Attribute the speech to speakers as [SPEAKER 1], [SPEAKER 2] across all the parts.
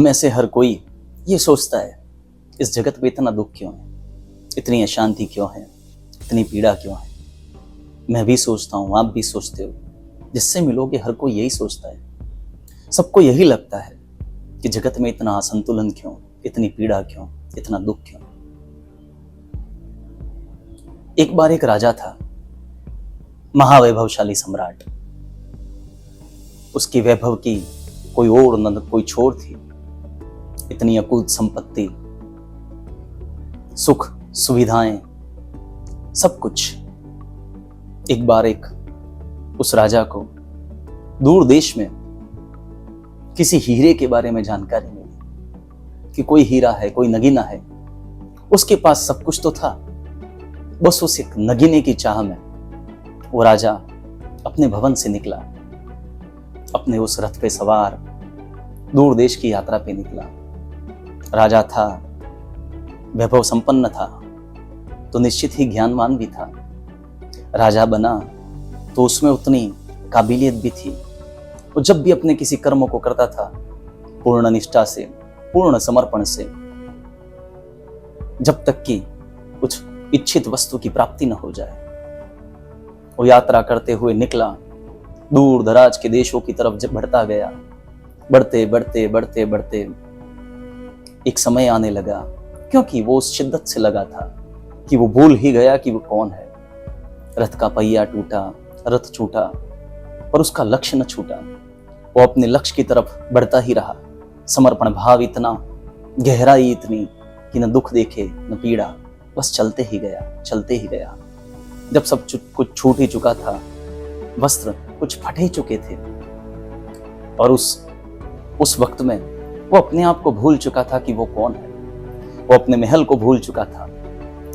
[SPEAKER 1] में से हर कोई ये सोचता है, इस जगत में इतना दुख क्यों है, इतनी अशांति क्यों है, इतनी पीड़ा क्यों है। मैं भी सोचता हूँ, आप भी सोचते हो, जिससे मिलोगे हर कोई यही सोचता है। सबको यही लगता है कि जगत में इतना असंतुलन क्यों, इतनी पीड़ा क्यों, इतना दुख क्यों। एक बार एक राजा था, महावैभवशाली सम्राट। उसकी वैभव की कोई ओर न कोई छोर थी। इतनी अकूत संपत्ति, सुख सुविधाएं, सब कुछ। एक बार उस राजा को दूर देश में किसी हीरे के बारे में जानकारी मिली कि कोई हीरा है, कोई नगीना है। उसके पास सब कुछ तो था, बस उस एक नगीने की चाह में वो राजा अपने भवन से निकला, अपने उस रथ पे सवार दूर देश की यात्रा पे निकला। राजा था, वैभव संपन्न था, तो निश्चित ही ज्ञानवान भी था। राजा बना तो उसमें उतनी काबिलियत भी थी। वो जब भी अपने किसी कर्म को करता था, पूर्ण निष्ठा से, पूर्ण समर्पण से, जब तक कि कुछ इच्छित वस्तु की प्राप्ति न हो जाए। वो यात्रा करते हुए निकला, दूर दराज के देशों की तरफ जब बढ़ता गया। बढ़ते बढ़ते बढ़ते बढ़ते एक समय आने लगा, क्योंकि वो उस शिद्दत से लगा था कि वो भूल ही गया कि वो कौन है। रथ का पहिया टूटा, रथ छूटा, पर उसका लक्ष्य न छूटा। वो अपने लक्ष्य की तरफ बढ़ता ही रहा। समर्पण भाव इतना, गहराई इतनी कि न दुख देखे न पीड़ा, बस चलते ही गया, चलते ही गया। जब सब कुछ छूट ही चुका था, वस्त्र कुछ फट ही चुके थे, और उस वक्त में वो अपने आप को भूल चुका था कि वो कौन है। वो अपने महल को भूल चुका था,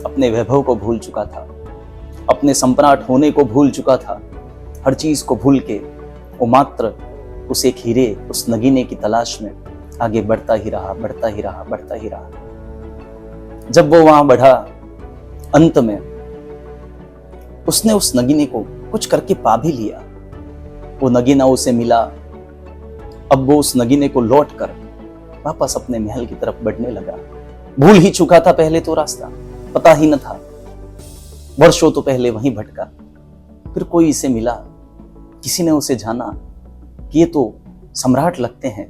[SPEAKER 1] अपने वैभव को भूल चुका था, अपने सम्राट होने को भूल चुका था। हर चीज को भूल के वो मात्र उस एक हीरे, उस नगीने की तलाश में आगे बढ़ता ही रहा, बढ़ता ही रहा, बढ़ता ही रहा। जब वो वहां बढ़ा, अंत में उसने उस नगीने को कुछ करके पा भी लिया। वो नगीना उसे मिला। अब वो उस नगीने को लौटकर वापस अपने महल की तरफ बढ़ने लगा। भूल ही चुका था पहले तो रास्ता, पता ही न था। वर्षों तो पहले वहीं भटका, फिर कोई इसे मिला। किसी ने उसे जाना कि ये तो सम्राट लगते हैं,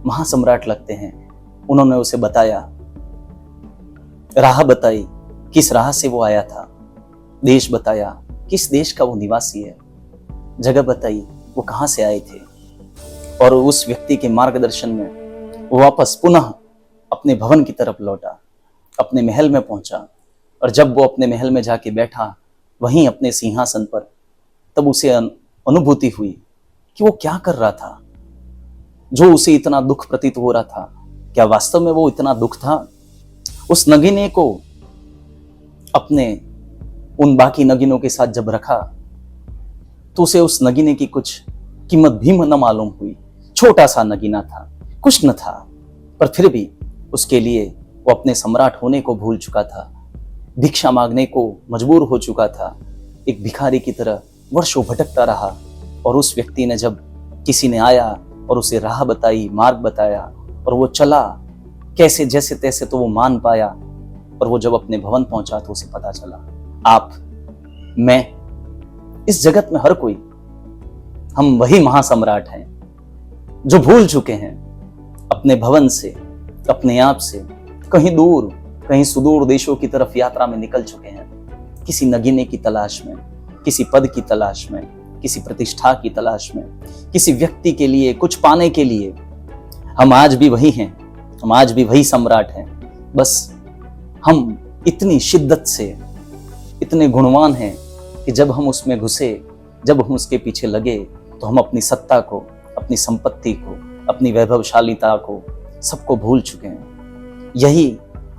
[SPEAKER 1] महासम्राट लगते हैं। उन्होंने उसे बताया, राह बताई, किस राह से वो आया था, देश बताया, किस देश का वो निवासी है, जगह बताई, वो कहां से आए थे। और उस व्यक्ति के मार्गदर्शन में वो वापस पुनः अपने भवन की तरफ लौटा, अपने महल में पहुंचा। और जब वो अपने महल में जाके बैठा, वहीं अपने सिंहासन पर, तब उसे अनुभूति हुई कि वो क्या कर रहा था। जो उसे इतना दुख प्रतीत हो रहा था, क्या वास्तव में वो इतना दुख था। उस नगीने को अपने उन बाकी नगीनों के साथ जब रखा, तो उसे उस नगीने की कुछ कीमत भी न मालूम हुई। छोटा सा नगीना था, कुछ न था, पर फिर भी उसके लिए वो अपने सम्राट होने को भूल चुका था। भिक्षा मांगने को मजबूर हो चुका था। एक भिखारी की तरह वर्षों भटकता रहा। और उस व्यक्ति ने, जब किसी ने आया और उसे राह बताई, मार्ग बताया, और वो चला कैसे जैसे तैसे, तो वो मान पाया। और वो जब अपने भवन पहुंचा तो उसे पता चला, आप, मैं, इस जगत में हर कोई, हम वही महासम्राट हैं जो भूल चुके हैं अपने भवन से, अपने आप से, कहीं दूर, कहीं सुदूर देशों की तरफ यात्रा में निकल चुके हैं, किसी नगीने की तलाश में, किसी पद की तलाश में, किसी प्रतिष्ठा की तलाश में, किसी व्यक्ति के लिए, कुछ पाने के लिए। हम आज भी वही हैं, हम आज भी वही सम्राट हैं। बस हम इतनी शिद्दत से इतने गुणवान हैं कि जब हम उसमें घुसे, जब हम उसके पीछे लगे, तो हम अपनी सत्ता को, अपनी संपत्ति को, अपनी वैभवशालीता को, सबको भूल चुके हैं। यही,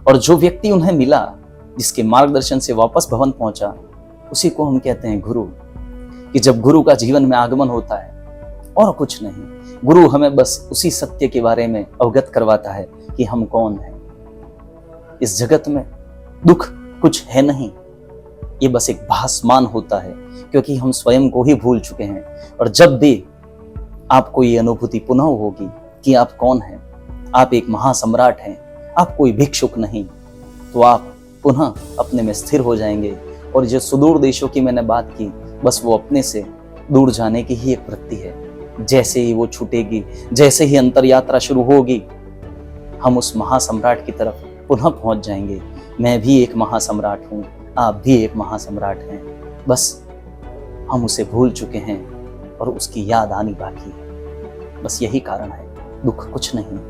[SPEAKER 1] और जो व्यक्ति उन्हें मिला, जिसके मार्गदर्शन से वापस भवन पहुंचा, उसी को हम कहते हैं गुरु। कि जब गुरु का जीवन में आगमन होता है, और कुछ नहीं, गुरु हमें बस उसी सत्य के बारे में अवगत करवाता है कि हम कौन हैं। इस जगत में दुख कुछ है नहीं, ये बस एक भासमान होता है, क्योंकि हम स्वयं को ही भूल चुके हैं। और जब भी आपको ये अनुभूति पुनः होगी कि आप कौन हैं, आप एक महासम्राट हैं, आप कोई भिक्षुक नहीं। तो आप पुनः अपने में स्थिर हो जाएंगे। और जो सुदूर देशों की मैंने बात की, बस वो अपने से दूर जाने की ही एक वृत्ति है। जैसे ही वो छूटेगी, जैसे ही अंतर यात्रा शुरू होगी, हम उस महासम्राट की तरफ पुनः पहुंच जाएंगे। मैं भी एक महासम्राट हूँ, आप भी एक महासम्राट हैं, बस हम उसे भूल चुके हैं और उसकी याद आनी बाकी है। बस यही कारण है, दुख कुछ नहीं।